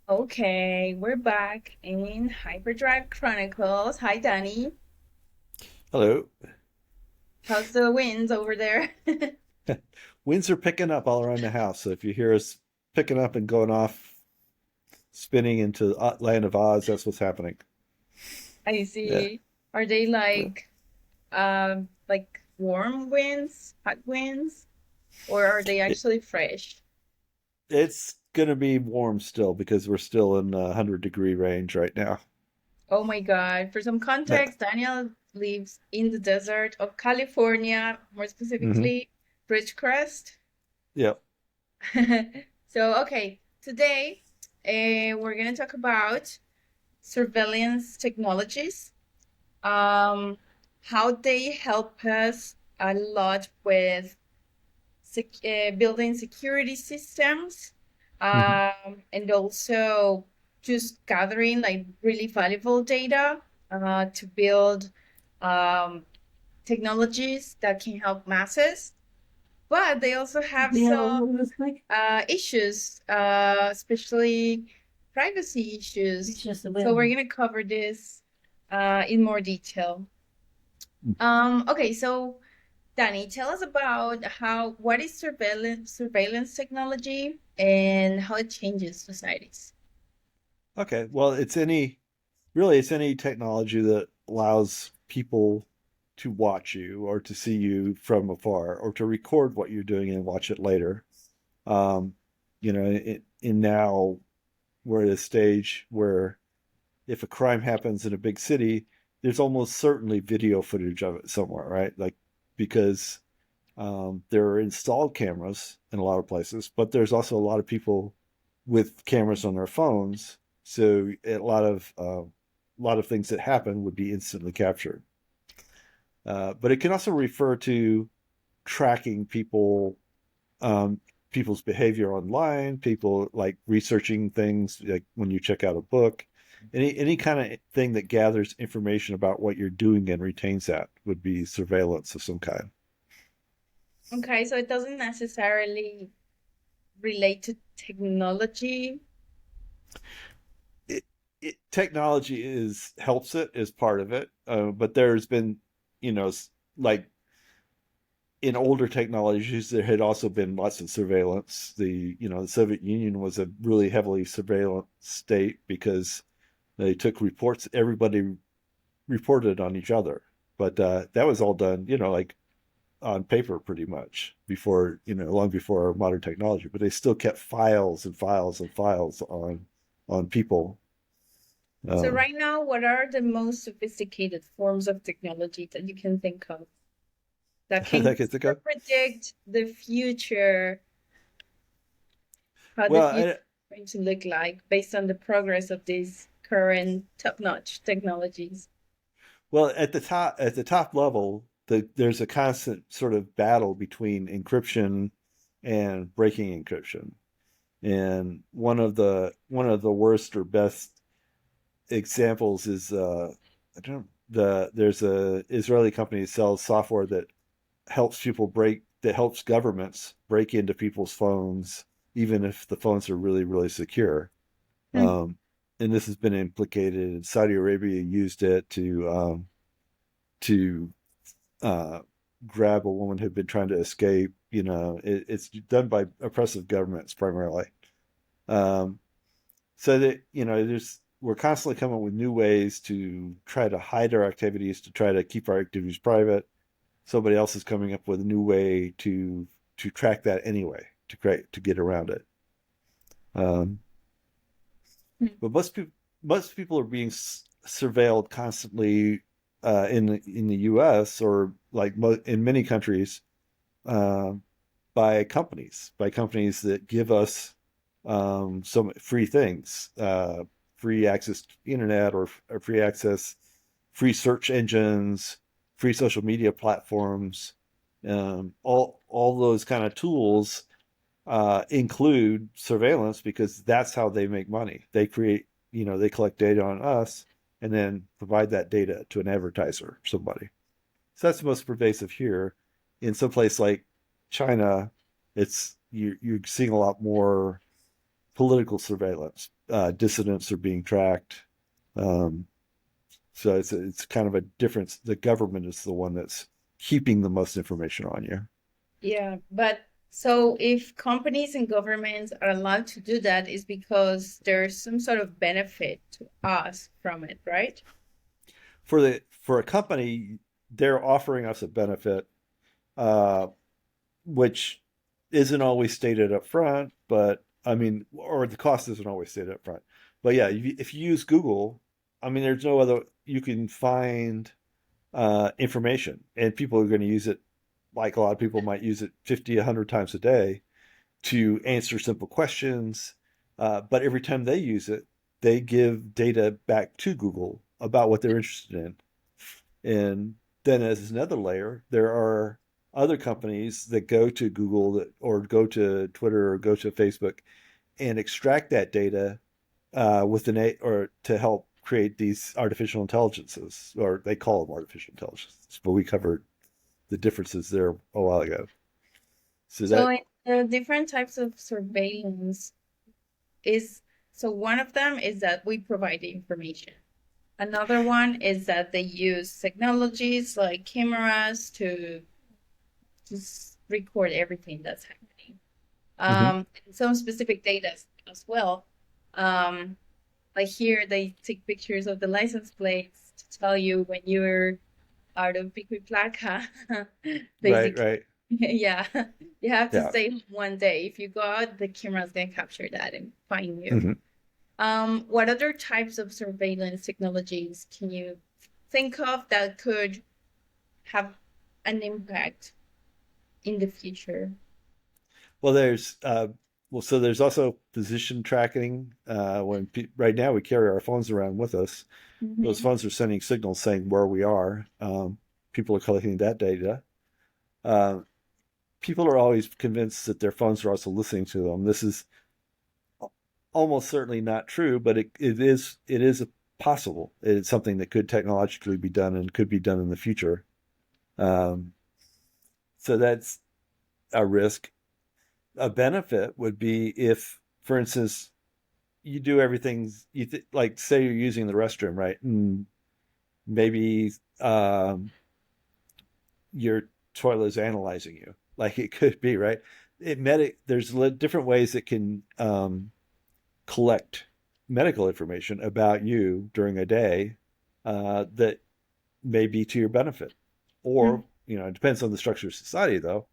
Okay, we're back in Hyperdrive Chronicles. Hi, Danny. Hello. How's the winds over there? Winds are picking up all around the house. So if you hear us picking up and going off, spinning into Land of Oz, that's what's happening. I Yeah. see. Are they Yeah. like warm winds, hot winds, or are they It, actually fresh? it's going to be warm still because we're still in the 100-degree range right now. Oh my God. For some context, Daniel lives in the desert of California, more hmm specifically, Ridgecrest. Yeah. So, okay, today we're gonna talk about surveillance technologies, um, how they help us a lot with building security systems, hmm and also just gathering like really valuable data to build um, technologies that can help masses. But they also have some issues, especially privacy issues. So we're going to cover this in more detail. Okay, so Danny, tell us about what is surveillance technology and how it changes societies. Okay. Well, it's any technology that allows people to watch you or to see you from afar or to record what you're doing and watch it later. Um, in now we're at a stage where if a crime happens in a big city, there's almost certainly video footage of it somewhere, right? Like because there are installed cameras in a lot of places, but there's also a lot of people with cameras on their phones. So a lot of things that happen would be instantly captured. But it can also refer to tracking um, people's behavior online, people like researching things like when you check out a book, any kind of thing that gathers information about what you're doing and retains that would be surveillance of some kind. Okay, so it doesn't necessarily relate to technology. It, technology is helps it as part of it, but there's been, you know, like in older technologies, there had also been lots of surveillance. The Soviet Union was a really heavily surveillance state because they took reports. Everybody reported on each other, but that was all done, like on paper, pretty much before, long before modern technology. But they still kept files and files and files on people. So Um, right now, what are the most sophisticated forms of technology that you can think of that that can I could think sort of. of predict the future, how the Well, future is going to look like based on the progress of these current top-notch technologies? at the top level, there's a constant sort of battle between encryption and breaking encryption. And one of the worst or best examples is I don't there's a Israeli company that sells software that helps governments break into people's phones, even if the phones are really, really secure. Hmm. Um, and this has been implicated, and Saudi Arabia used it to uh, grab a woman who'd been trying to escape. It's done by oppressive governments primarily. Um, so that there's we're constantly coming up with new ways to try to hide our activities, to try to keep our activities private. Somebody else is coming up with a new way to track that anyway, to get around it. Um, but most people are being surveilled constantly in the U.S. or like in many countries uh, by companies that give us some free things, free access to the internet or free access, free search engines, free social media platforms. All those kind of tools include surveillance because that's how they make money. They collect data on us and then provide that data to an advertiser, somebody. So that's the most pervasive here. In some place like China, you're seeing a lot more political surveillance. Dissidents are being tracked. Um, so it's kind of a difference. The government is the one that's keeping the most information on you. Yeah, but so if companies and governments are allowed to do that, is because there's some sort of benefit to us from it, right? For a company, they're offering us a benefit, uh, which isn't always stated up front, but I mean, or the cost isn't always stated up front. But yeah, if you use Google, I mean, there's no other, you can find information, and people are going to use it like a lot of people might use it 50, 100 times a day to answer simple questions. But every time they use it, they give data back to Google about what they're interested in. And then, as another layer, there are other companies that go to Google or go to Twitter or go to Facebook and extract that data with or to help create these artificial intelligences, or they call them artificial intelligences, but we covered the differences there a while ago. So So that in the different types of surveillance is so one of them is that we provide the information. Another one is that they use technologies like cameras to just record everything that's happening. mhm, Some specific data as well. Um, like here, they take pictures of the license plates to tell you when you're out of pico y placa. right, Basically, right, yeah, you have to yeah. stay home one day. If you go out, the camera's gonna capture that and find you. Mhm. What other types of surveillance technologies can you think of that could have an impact in the future? Well, so there's also position tracking. Right now we carry our phones around with us. Those Hmm. phones are sending signals saying where we are. People are collecting that data. Uh, People are always convinced that their phones are also listening to them. This is almost certainly not true, but it is possible. It's something that could technologically be done and could be done in the future. Um, so that's a risk. A benefit would be if, for instance, you do everything like say you're using the restroom, right? And maybe your toilet is analyzing you, like it could be, right? There's different ways it can collect medical information about you during a day that may be to your benefit, or it depends on the structure of society, though.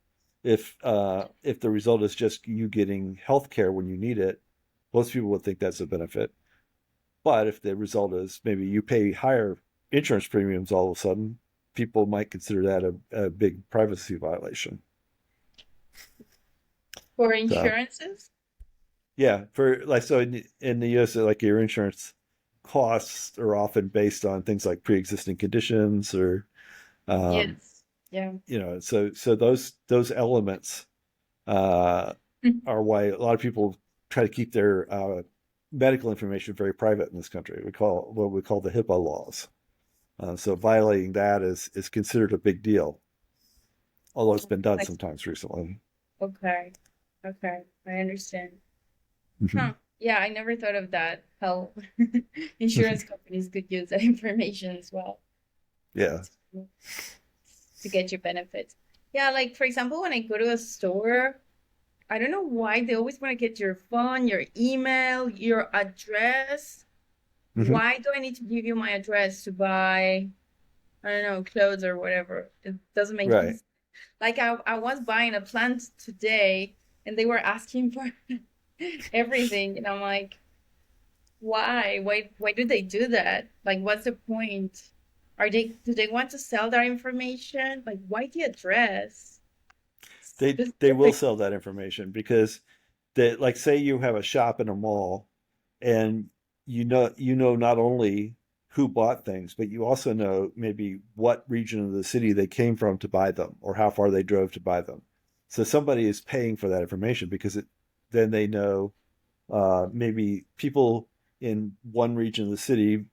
If the result is just you getting health care when you need it, most people would think that's a benefit. But if the result is maybe you pay higher insurance premiums all of a sudden, people might consider that a big privacy violation. For So insurances? yeah, for like so in the US, like your insurance costs are often based on things like pre-existing conditions or um, Yes. Yeah. so those elements uh, are why a lot of people try to keep their medical information very private in this country. We call what we call the HIPAA laws. So violating that is considered a big deal, although it's been done Like, sometimes recently. okay. Okay. I understand. Mhm. Huh. Yeah, I never thought of that. How insurance companies could use that information as well Yeah. to, to get you benefits. Yeah, like for example, when I go to a store, I don't know why they always want to get your phone, your email, your address. Hmm. Why do I need to give you my address to buy, I don't know, clothes or whatever? It doesn't make any Right. sense. Like I was buying a plant today and they were asking for everything. And I'm like, why? Why do they do that? Like, what's the point? Do they want to sell their information? Like, why the address? They will Specific. sell that information because like say you have a shop in a mall and you know not only who bought things, but you also know maybe what region of the city they came from to buy them or how far they drove to buy them. So somebody is paying for that information because then they know maybe people in one region of the city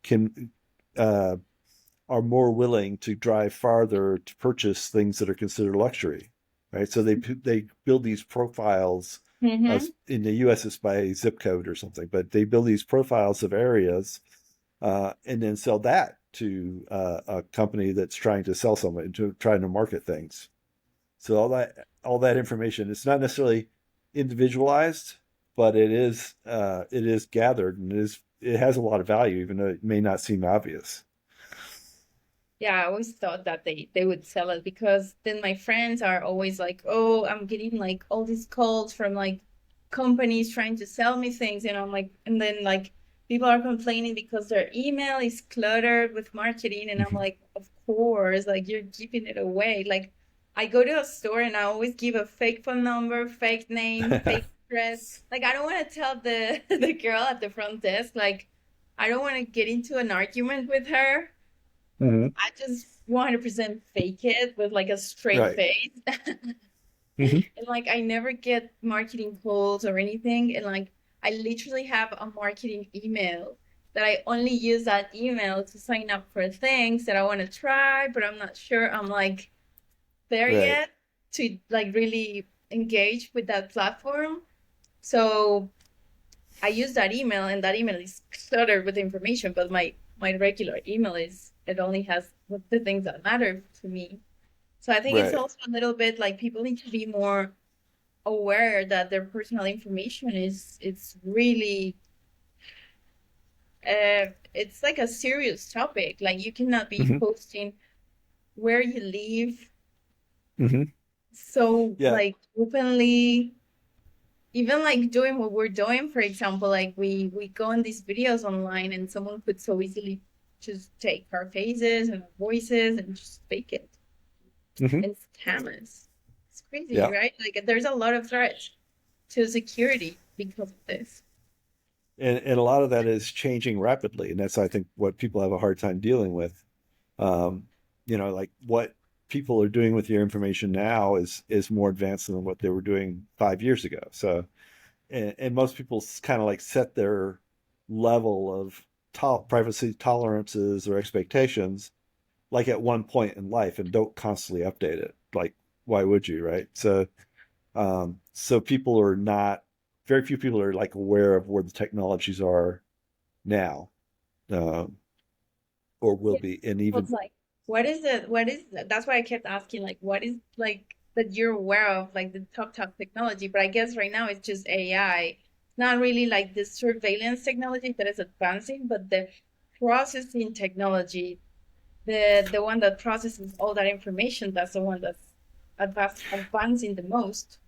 can uh, are more willing to drive farther to purchase things that are considered luxury, right? So they build these profiles Mm-hmm. In the US, it's by zip code or something, but they build these profiles of areas and then sell that to a company that's trying to sell something, to trying to market things. So all that information, it's not necessarily individualized, but it is gathered and it has a lot of value, even though it may not seem obvious. Yeah, I always thought that they would sell it because then my friends are always like, "Oh, I'm getting like all these calls from like companies trying to sell me things," and I'm like, and then like people are complaining because their email is cluttered with marketing, and I'm Mhm. like, "Of course, like you're giving it away." Like I go to a store and I always give a fake phone number, fake name, fake address. Like I don't want to tell the the girl at the front desk like I don't want to get into an argument with her. Mhm. I just 100% fake it with like a straight Right. face. Hmm. And like I never get marketing calls or anything. And like I literally have a marketing email that I only use that email to sign up for things that I want to try, but I'm not sure I'm like there Right. yet to like really engage with that platform. So I use that email and that email is cluttered with information, but my regular email is it only has the things that matter to me. So I think it's Right. also a little bit like people need to be more aware that their personal information is it's really it's like a serious topic. Like you cannot be Hmm. posting where you live Hmm. so Yeah. like openly, even like doing what we're doing, for example, like we go on these videos online and someone could so easily just take our faces and our voices and just fake it Hmm. and scam us. It's crazy, Yeah. right? Like there's a lot of threats to security because of this. And a lot of that is changing rapidly, and that's I think what people have a hard time dealing with. Um, like what people are doing with your information now is more advanced than what they were doing 5 years ago. So, and most people kind of like set their level of privacy tolerances or expectations like at one point in life and don't constantly update it. Like, why would you, right? So people are not, very few people are like aware of where the technologies are now, um, or will Yeah. be, and So even. it's like, what is that's why I kept asking, like, what is like that you're aware of, like the top technology? But I guess right now it's just AI. It's not really like the surveillance technology that is advancing, but the processing technology, the one that processes all that information, that's the one that's advancing the most.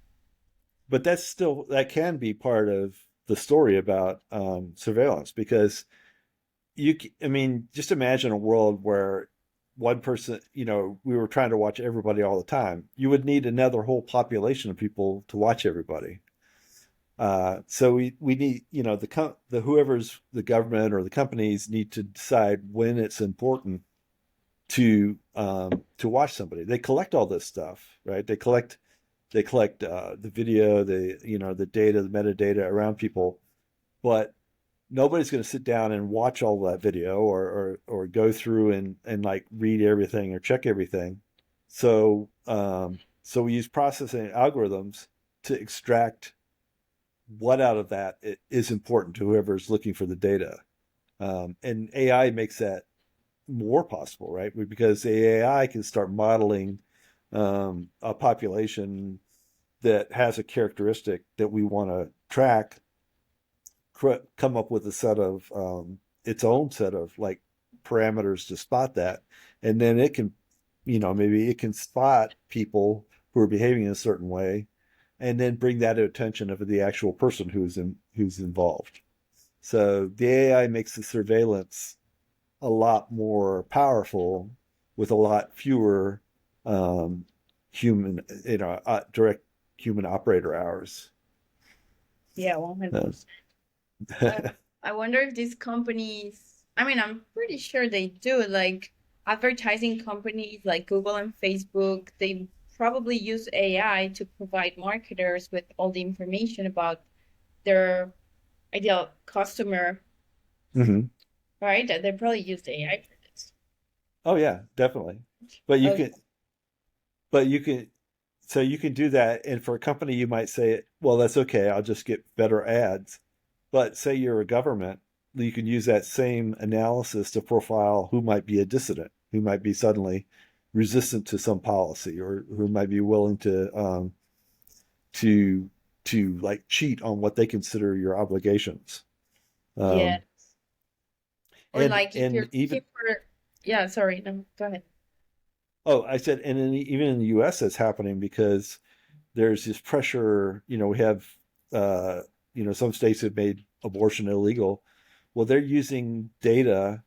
But that's still, that can be part of the story about surveillance because I mean, just imagine a world where one person, we were trying to watch everybody all the time. You would need another whole population of people to watch everybody. So we need, the whoever's the government or the companies need to decide when it's important to watch somebody. They collect all this stuff, right? They collect the video, the data, the metadata around people, but nobody's going to sit down and watch all that video or go through and like read everything or check everything. So we use processing algorithms to extract what out of that is important to whoever's looking for the data. And AI makes that more possible, right? Because the AI can start modeling a population that has a characteristic that we want to track, come up with a set of its own set of like parameters to spot that, and then it can, maybe it can spot people who are behaving in a certain way, and then bring that to attention of the actual person who's involved. So the AI makes the surveillance a lot more powerful with a lot fewer um, human, direct human operator hours. Yeah, 100. Uh, Uh, I wonder if these companies, I mean, I'm pretty sure they do, like advertising companies like Google and Facebook, they probably use AI to provide marketers with all the information about their ideal customer, mhm. right? They probably use AI for this. Oh yeah, definitely. But you Okay. can, but you can. So you can do that. And for a company, you might say, well, that's okay. I'll just get better ads. But say you're a government, you can use that same analysis to profile who might be a dissident, who might be suddenly resistant to some policy, or who might be willing to like cheat on what they consider your obligations. Yeah. Um, Or and like if you're and even looking for, yeah, sorry, no, go ahead. oh, I said, and even in the U.S. that's happening because there's this pressure. We have uh, some states have made abortion illegal. Well, they're using data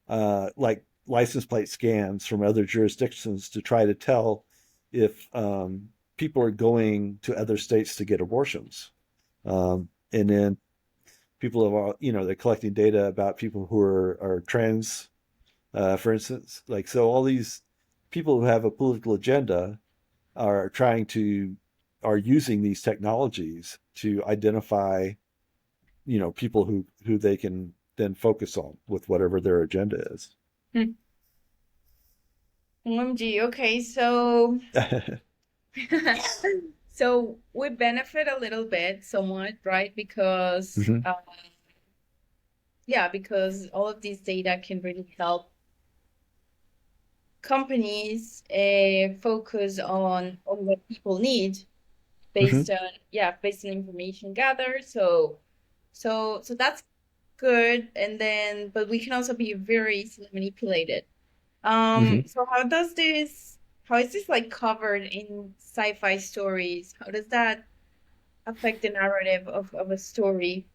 like license plate scans from other jurisdictions to try to tell if people are going to other states to get abortions. And then people have, they're collecting data about people who are trans, for instance. Like, so all these people who have a political agenda are trying to, are using these technologies to identify, people who they can then focus on with whatever their agenda is. Hmm. OMG, okay, so so we benefit a little bit somewhat, right? Because Hmm. yeah, because all of these data can really help companies focus on what people need Hmm. based on, yeah, based on information gathered. So that's good. And then but we can also be very easily manipulated. Hmm. So how is this like covered in sci-fi stories? How does that affect the narrative of a story?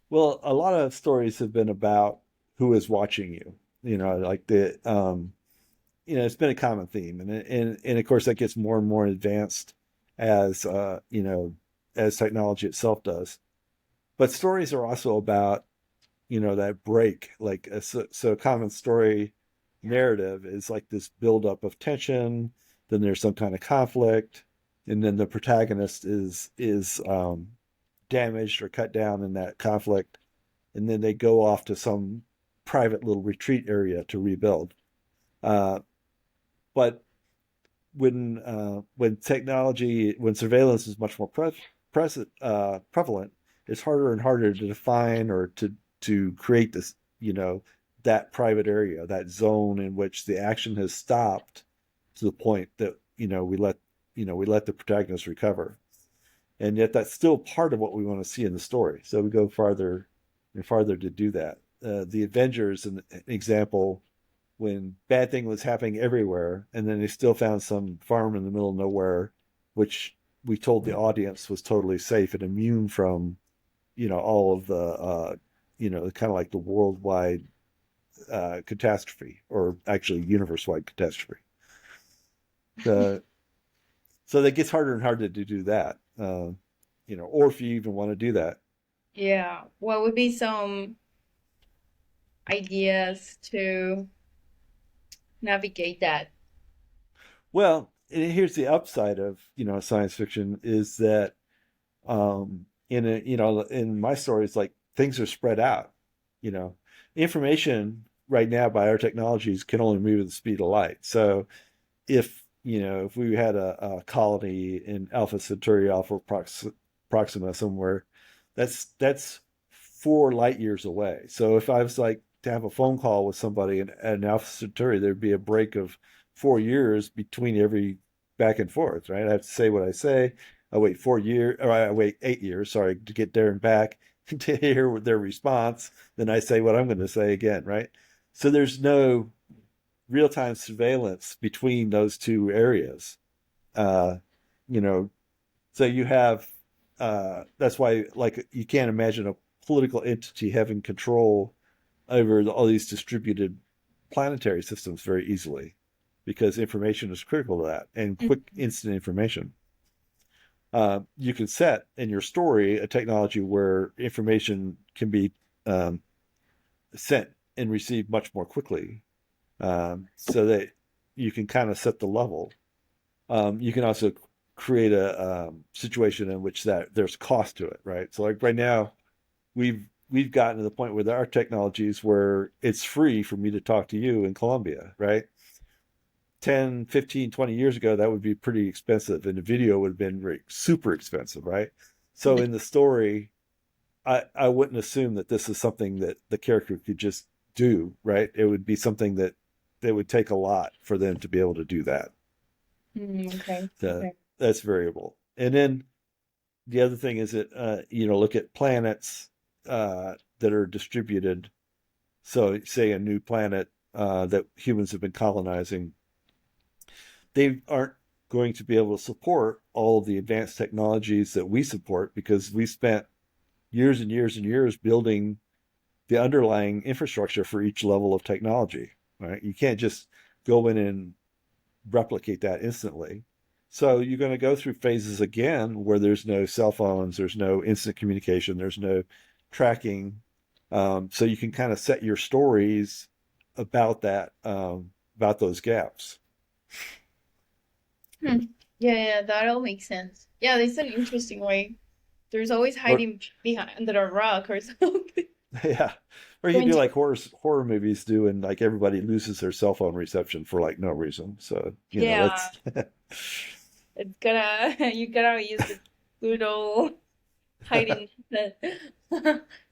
Well, a lot of stories have been about who is watching you. Like it's been a common theme, and of course that gets more and more advanced as as technology itself does. But stories are also about that break. Like so a common story narrative is like this buildup of tension. Then there's some kind of conflict, and then the protagonist is damaged or cut down in that conflict, and then they go off to some private little retreat area to rebuild. Uh, but when technology, when surveillance is much more prevalent, it's harder and harder to define or to create this, that private area, that zone in which the action has stopped to the point that we let the protagonist recover. And yet that's still part of what we want to see in the story. So we go farther and farther to do that. The Avengers, an example, when bad thing was happening everywhere, and then they still found some farm in the middle of nowhere, which we told the audience was totally safe and immune from, all of the, kind of like the worldwide catastrophe, or actually universe-wide catastrophe. Uh, so that gets harder and harder to do that. Or if you even want to do that. Yeah. What would be some ideas to navigate that? Well, and here's the upside of science fiction is that in my stories, like things are spread out. You know, information right now by our technologies can only move at the speed of light. So if we had a colony in Alpha Centauri, Alpha Proxima somewhere, that's 4 light years away. So if I was like to have a phone call with somebody in Alpha Centauri, there'd be a break of 4 years between every back and forth, right? I have to say what I say. I wait 4 years, or I wait 8 years, sorry, to get there and back to hear their response. Then I say what I'm going to say again, right? So there's no real-time surveillance between those two areas. Uh, you know, so you have that's why like you can't imagine a political entity having control over all these distributed planetary systems very easily because information is critical to that and quick instant information. You can set in your story a technology where information can be um, sent and received much more quickly, so that you can kind of set the level. You can also create a situation in which that there's cost to it, right? So like right now, we've gotten to the point with our technologies where it's free for me to talk to you in Colombia, right? 10, 15, 20 years ago, that would be pretty expensive, and the video would have been super expensive, right? So Yeah. in the story, I wouldn't assume that this is something that the character could just do, right? It would be something that would take a lot for them to be able to do that. Okay. So Okay. that's variable. And then the other thing is that look at planets that are distributed. So say a new planet that humans have been colonizing, they aren't going to be able to support all of the advanced technologies that we support because we spent years and years and years building the underlying infrastructure for each level of technology, right? You can't just go in and replicate that instantly. So you're going to go through phases again where there's no cell phones, there's no instant communication, there's no tracking. So you can kind of set your stories about that, about those gaps. Hmm. Yeah, yeah, that all makes sense. Yeah, that's an interesting way. There's always Or hiding behind under a rock or something. yeah, or you can Going do to, like horror movies do, and like everybody loses their cell phone reception for like no reason. So yeah, that's it's gonna you gotta use the good old hiding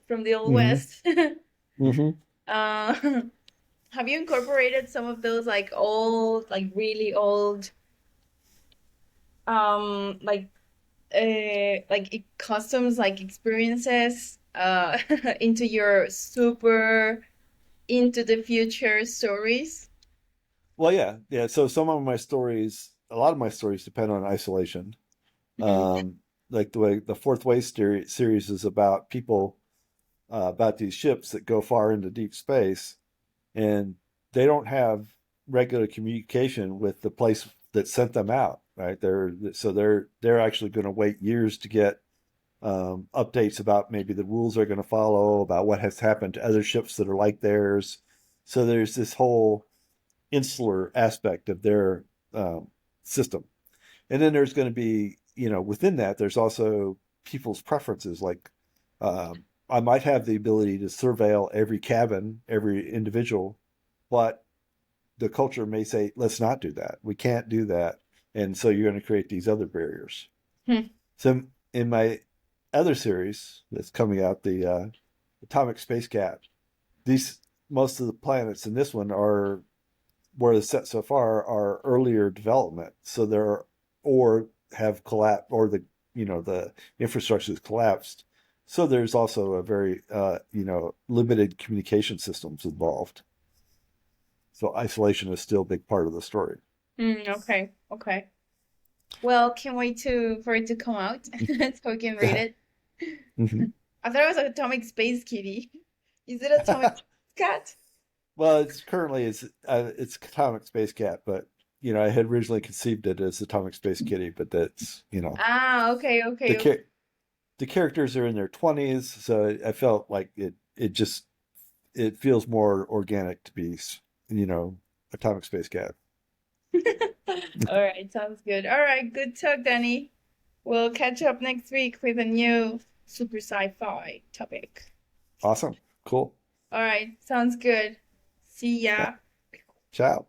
from the old hmm west. hmm uh, have you incorporated some of those like old, like really old, like customs, like experiences, into your super into the future stories? Well, yeah, yeah. So some of my stories, a lot of my stories depend on isolation. Mhm. Um, like the way the Fourth Way series is about people, about these ships that go far into deep space, and they don't have regular communication with the place that sent them out, right? They're actually going to wait years to get updates about maybe the rules they're going to follow, about what has happened to other ships that are like theirs. So there's this whole insular aspect of their system. And then there's going to be, within that, there's also people's preferences. Like, I might have the ability to surveil every cabin, every individual, but the culture may say, let's not do that. We can't do that. And so you're going to create these other barriers. Hmm. So in my other series that's coming out, the Atomic Space Cat, these most of the planets in this one are where the set so far are earlier development. So they're or have collapsed or the infrastructure has collapsed. So there's also a very limited communication systems involved. So isolation is still a big part of the story. Okay, okay. Well, can't wait to for it to come out so we can read it. Mhm. I thought it was Atomic Space Kitty. Is it Atomic Cat? Well, it's Atomic Space Cat, but I had originally conceived it as Atomic Space Kitty, but that's Ah, okay, the okay, okay. cha- the characters are in their 20s, so I felt like it feels more organic to be Atomic Space Cat. All right, sounds good. All right, good talk, Danny. We'll catch up next week with a new super sci-fi topic. Awesome. Cool. All right, sounds good. See Yeah. ya. Ciao.